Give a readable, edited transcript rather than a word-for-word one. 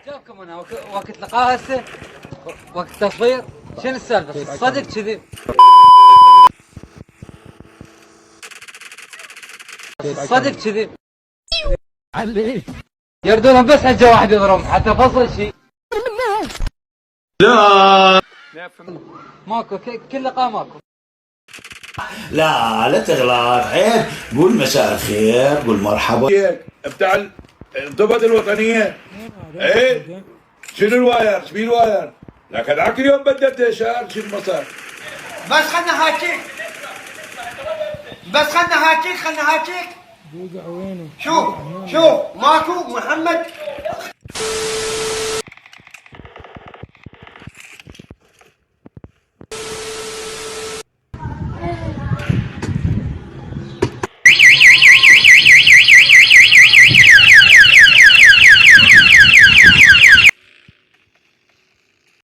جابكم هنا وقت لقاء هسه وقت تصوير. شنو السالفه؟ صدق كذي؟ صدق كذي؟ يردونهم بس حجه واحد يضربهم حتى فصل شيء. لا ماكو كل لقاء ماكو. لا تغلط، عيب. قول مساء الخير، قول مرحبا. بتاع الضبط الوطنية. ايه شنو الواير؟ شبيه الواير؟ لكن ذاك اليوم بدلت شهر شنو المسار؟ بس خلنا هاتيك خلنا هاتيك شوف ماكو محمد.